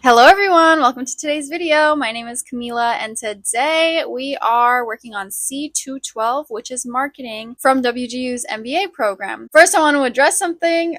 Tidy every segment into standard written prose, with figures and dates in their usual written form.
Hello everyone, welcome to today's video. My name is Camila and today we are working on C212, which is marketing from WGU's MBA program. First, I want to address something,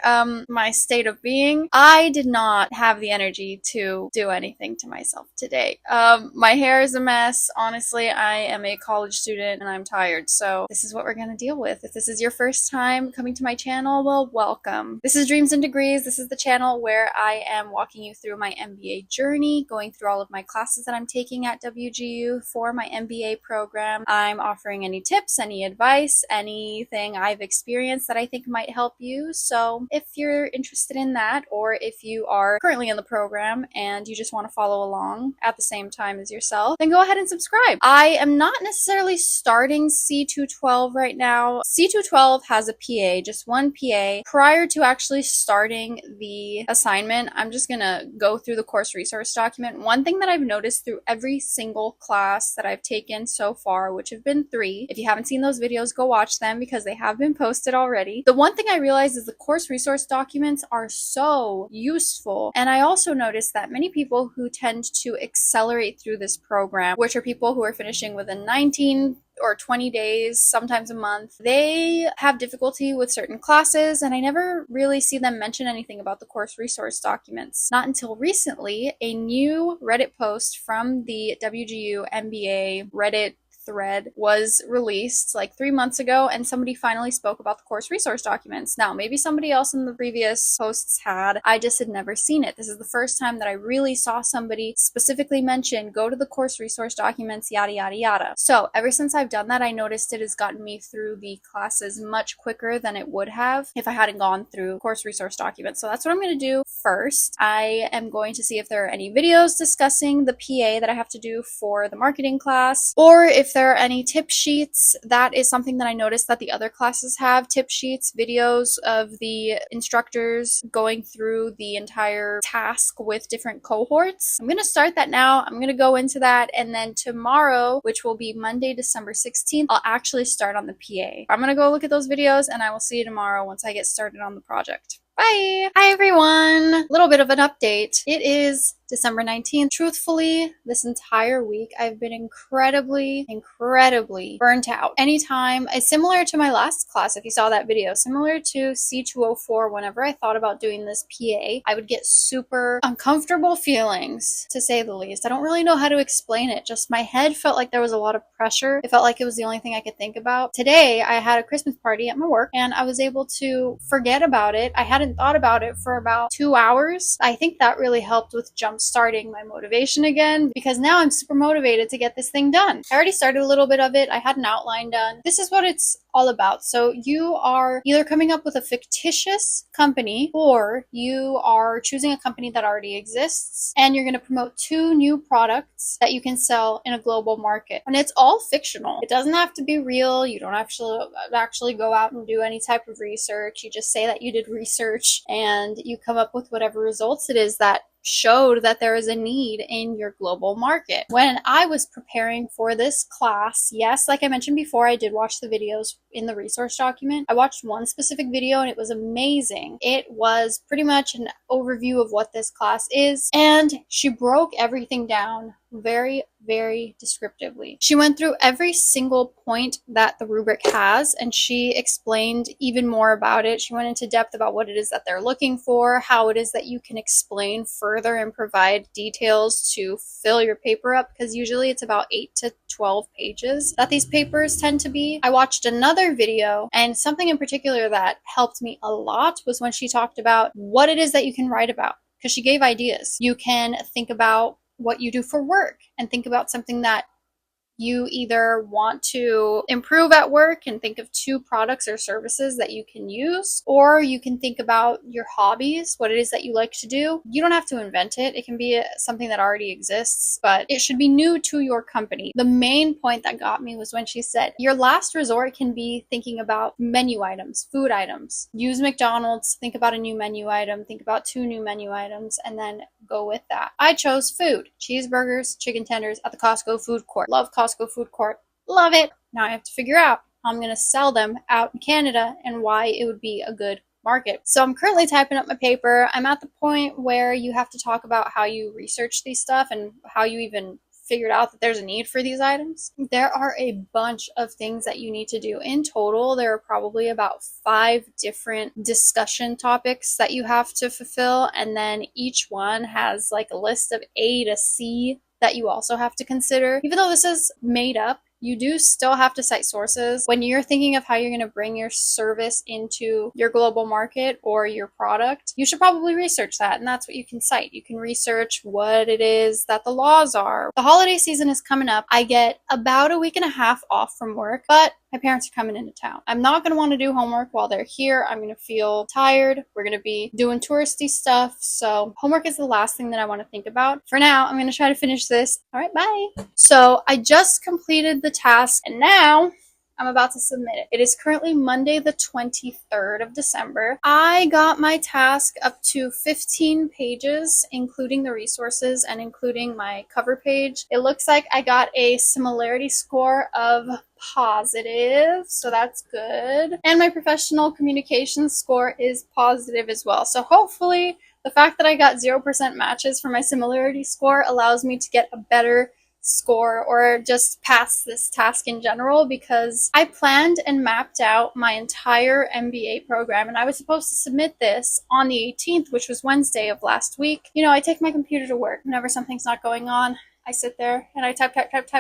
my state of being. I did not have the energy to do anything to myself today. My hair is a mess. Honestly, I am a college student and I'm tired, so this is what we're going to deal with. If this is your first time coming to my channel, well, welcome. This is Dreams and Degrees. This is the channel where I am walking you through my MBA journey, going through all of my classes that I'm taking at WGU for my MBA program. I'm offering any tips, any advice, anything I've experienced that I think might help you. So if you're interested in that, or if you are currently in the program and you just want to follow along at the same time as yourself, then go ahead and subscribe. I am not necessarily starting C212 right now. C212 has a PA, just one PA. Prior to actually starting the assignment, I'm just gonna go through the course resource document. One thing that I've noticed through every single class that I've taken so far, which have been 3, if you haven't seen those videos, go watch them because they have been posted already. The one thing I realized is the course resource documents are so useful. And I also noticed that many people who tend to accelerate through this program, which are people who are finishing within 19 or 20 days, sometimes a month, they have difficulty with certain classes, and I never really see them mention anything about the course resource documents. Not until recently, a new Reddit post from the WGU MBA Reddit thread was released like 3 months ago, and somebody finally spoke about the course resource documents. Now, maybe somebody else in the previous posts had, I just had never seen it. This is the first time that I really saw somebody specifically mention, go to the course resource documents, yada yada yada. So ever since I've done that, I noticed it has gotten me through the classes much quicker than it would have if I hadn't gone through course resource documents. So that's what I'm going to do first. I am going to see if there are any videos discussing the PA that I have to do for the marketing class, or if there are any tip sheets. That is something that I noticed that the other classes have, tip sheets, videos of the instructors going through the entire task with different cohorts. I'm going to start that now. I'm going to go into that, and then tomorrow, which will be Monday, December 16th, I'll actually start on the PA. I'm going to go look at those videos, and I will see you tomorrow once I get started on the project. Bye! Hi everyone! Little bit of an update. It is December 19th. Truthfully, this entire week I've been incredibly burnt out. Anytime, similar to my last class, if you saw that video, similar to C204, whenever I thought about doing this PA, I would get super uncomfortable feelings, to say the least. I don't really know how to explain it. Just my head felt like there was a lot of pressure. It felt like it was the only thing I could think about. Today, I had a Christmas party at my work, and I was able to forget about it. I hadn't thought about it for about 2 hours. I think that really helped with starting my motivation again, because now I'm super motivated to get this thing done. I already started a little bit of it. I had an outline done. This is what it's all about. So you are either coming up with a fictitious company, or you are choosing a company that already exists, and you're going to promote 2 new products that you can sell in a global market. And it's all fictional. It doesn't have to be real. You don't actually go out and do any type of research. You just say that you did research and you come up with whatever results it is that showed that there is a need in your global market. When I was preparing for this class, yes, like I mentioned before, I did watch the videos in the resource document. I watched one specific video and it was amazing. It was pretty much an overview of what this class is, and she broke everything down very descriptively. She went through every single point that the rubric has, and she explained even more about it. She went into depth about what it is that they're looking for, how it is that you can explain further and provide details to fill your paper up, because usually it's about 8 to 12 pages that these papers tend to be. I watched another video, and something in particular that helped me a lot was when she talked about what it is that you can write about, because she gave ideas. You can think about what you do for work and think about something that you either want to improve at work and think of 2 products or services that you can use, or you can think about your hobbies, what it is that you like to do. You don't have to invent it. It can be something that already exists, but it should be new to your company. The main point that got me was when she said, your last resort can be thinking about menu items, food items. Use McDonald's, think about a new menu item, think about 2 new menu items, and then go with that. I chose food, cheeseburgers, chicken tenders at the Costco food court. Love Costco food court. Love it. Now I have to figure out how I'm going to sell them out in Canada and why it would be a good market. So I'm currently typing up my paper. I'm at the point where you have to talk about how you research these stuff and how you even figured out that there's a need for these items. There are a bunch of things that you need to do. In total, there are probably about 5 different discussion topics that you have to fulfill, and then each one has like a list of A to C that you also have to consider. Even though this is made up, you do still have to cite sources. When you're thinking of how you're going to bring your service into your global market or your product, you should probably research that, and that's what you can cite. You can research what it is that the laws are. The holiday season is coming up. I get about a week and a half off from work, but my parents are coming into town. I'm not going to want to do homework while they're here. I'm going to feel tired. We're going to be doing touristy stuff. So homework is the last thing that I want to think about. For now, I'm going to try to finish this. All right, bye. So I just completed the task, and now I'm about to submit it. It is currently Monday, the 23rd of December. I got my task up to 15 pages, including the resources and including my cover page. It looks like I got a similarity score of positive, so that's good. And my professional communication score is positive as well. So hopefully the fact that I got 0% matches for my similarity score allows me to get a better score or just pass this task in general, because I planned and mapped out my entire MBA program, and I was supposed to submit this on the 18th, which was Wednesday of last week. You know, I take my computer to work whenever something's not going on. I sit there and I type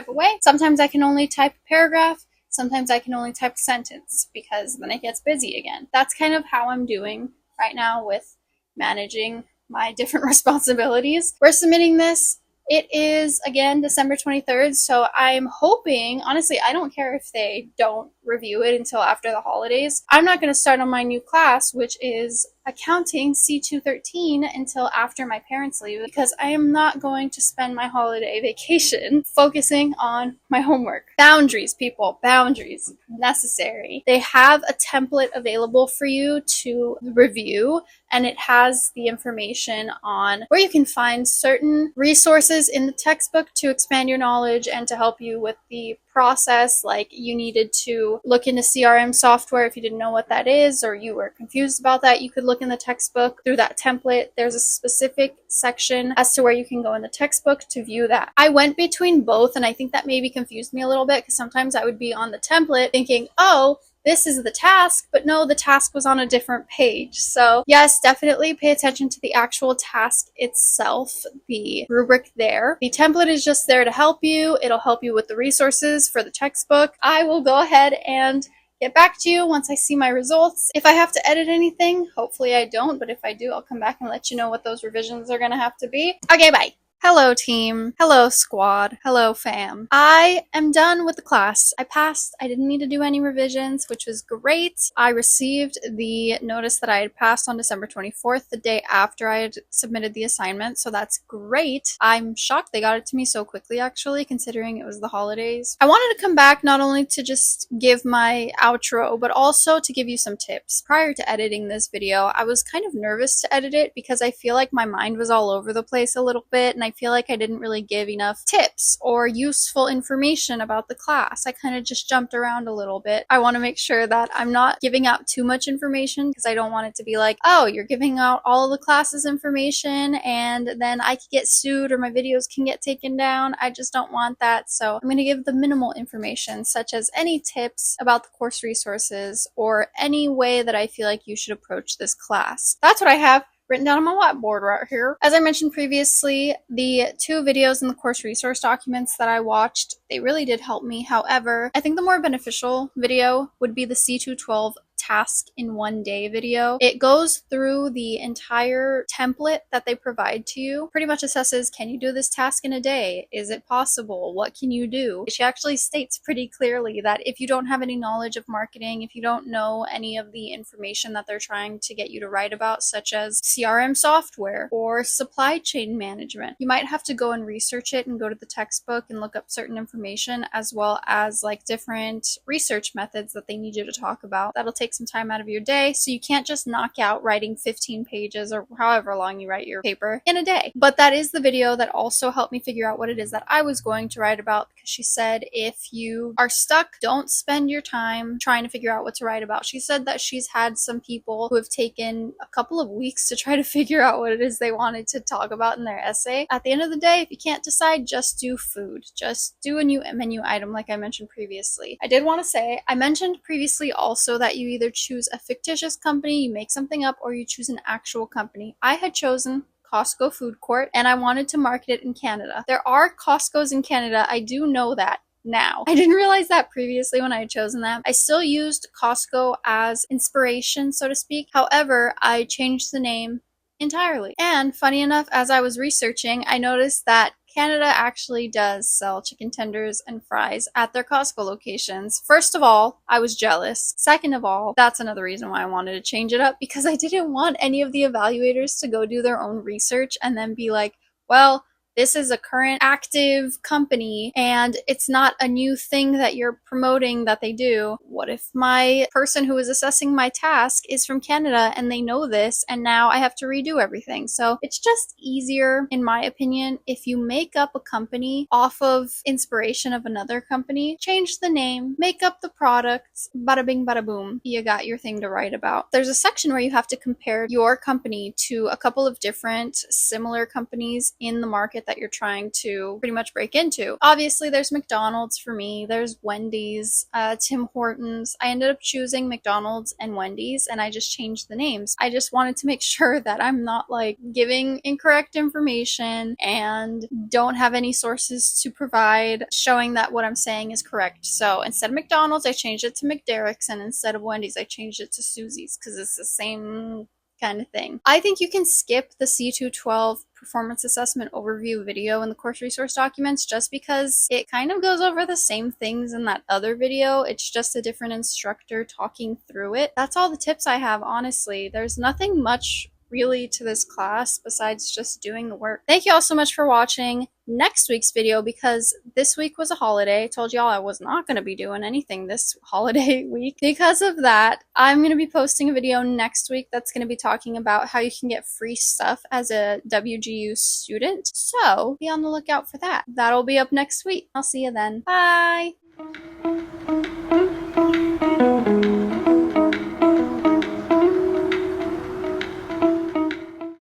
away. Sometimes I can only type a paragraph. Sometimes I can only type a sentence, because then it gets busy again. That's kind of how I'm doing right now with managing my different responsibilities. We're submitting this. It is, again, December 23rd, so I'm hoping, honestly, I don't care if they don't review it until after the holidays. I'm not going to start on my new class, which is accounting C213, until after my parents leave, because I am not going to spend my holiday vacation focusing on my homework. Boundaries, people, boundaries, necessary. They have a template available for you to review, and it has the information on where you can find certain resources in the textbook to expand your knowledge and to help you with the process. Like, you needed to look into CRM software if you didn't know what that is, or you were confused about that. You could look in the textbook through that template. There's a specific section as to where you can go in the textbook to view that. I went between both, and I think that maybe confused me a little bit, because sometimes I would be on the template thinking, oh, this is the task, but no, the task was on a different page. So yes, definitely pay attention to the actual task itself, the rubric there. The template is just there to help you. It'll help you with the resources for the textbook. I will go ahead and get back to you once I see my results. If I have to edit anything, hopefully I don't, but if I do, I'll come back and let you know what those revisions are going to have to be. Okay, bye. Hello team, hello squad, hello fam. I am done with the class. I passed. I didn't need to do any revisions, which was great. I received the notice that I had passed on December 24th, the day after I had submitted the assignment, so that's great. I'm shocked they got it to me so quickly, actually, considering it was the holidays. I wanted to come back not only to just give my outro, but also to give you some tips. Prior to editing this video, I was kind of nervous to edit it because I feel like my mind was all over the place a little bit, and I feel like I didn't really give enough tips or useful information about the class. I kind of just jumped around a little bit. I want to make sure that I'm not giving out too much information, because I don't want it to be like, oh, you're giving out all of the class's information and then I could get sued or my videos can get taken down. I just don't want that. So I'm going to give the minimal information, such as any tips about the course resources or any way that I feel like you should approach this class. That's what I have written down on my whiteboard right here. As I mentioned previously, the 2 videos in the course resource documents that I watched, they really did help me. However, I think the more beneficial video would be the C212 task in 1 day video. It goes through the entire template that they provide to you, pretty much assesses, can you do this task in a day? Is it possible? What can you do? She actually states pretty clearly that if you don't have any knowledge of marketing, if you don't know any of the information that they're trying to get you to write about, such as CRM software or supply chain management, you might have to go and research it and go to the textbook and look up certain information, as well as like different research methods that they need you to talk about. That'll take take some time out of your day, so you can't just knock out writing 15 pages or however long you write your paper in a day. But that is the video that also helped me figure out what it is that I was going to write about, because she said if you are stuck, don't spend your time trying to figure out what to write about. She said that she's had some people who have taken a couple of weeks to try to figure out what it is they wanted to talk about in their essay. At the end of the day, if you can't decide, just do food. Just do a new menu item like I mentioned previously. I did want to say, I mentioned previously also that you either choose a fictitious company, you make something up, or you choose an actual company. I had chosen Costco Food Court, and I wanted to market it in Canada. There are Costco's in Canada, I do know that now. I didn't realize that previously when I had chosen that. I still used Costco as inspiration, so to speak. However, I changed the name entirely. And funny enough, as I was researching, I noticed that Canada actually does sell chicken tenders and fries at their Costco locations. First of all, I was jealous. Second of all, that's another reason why I wanted to change it up, because I didn't want any of the evaluators to go do their own research and then be like, well, this is a current active company and it's not a new thing that you're promoting that they do. What if my person who is assessing my task is from Canada and they know this and now I have to redo everything? So it's just easier, in my opinion, if you make up a company off of inspiration of another company, change the name, make up the products, bada bing bada boom, you got your thing to write about. There's a section where you have to compare your company to a couple of different similar companies in the market that you're trying to pretty much break into. Obviously, there's McDonald's for me, there's Wendy's, Tim Hortons. I ended up choosing McDonald's and Wendy's, and I just changed the names. I just wanted to make sure that I'm not like giving incorrect information and don't have any sources to provide showing that what I'm saying is correct. So instead of McDonald's, I changed it to McDerrick's, and instead of Wendy's, I changed it to Susie's, because it's the same kind of thing. I think you can skip the C212 performance assessment overview video in the course resource documents, just because it kind of goes over the same things in that other video. It's just a different instructor talking through it. That's all the tips I have, honestly. There's nothing much really to this class besides just doing the work. Thank you all so much for watching. Next week's video, because this week was a holiday, I told y'all I was not going to be doing anything this holiday week. Because of that, I'm going to be posting a video next week that's going to be talking about how you can get free stuff as a WGU student. So be on the lookout for that. That'll be up next week. I'll see you then. Bye!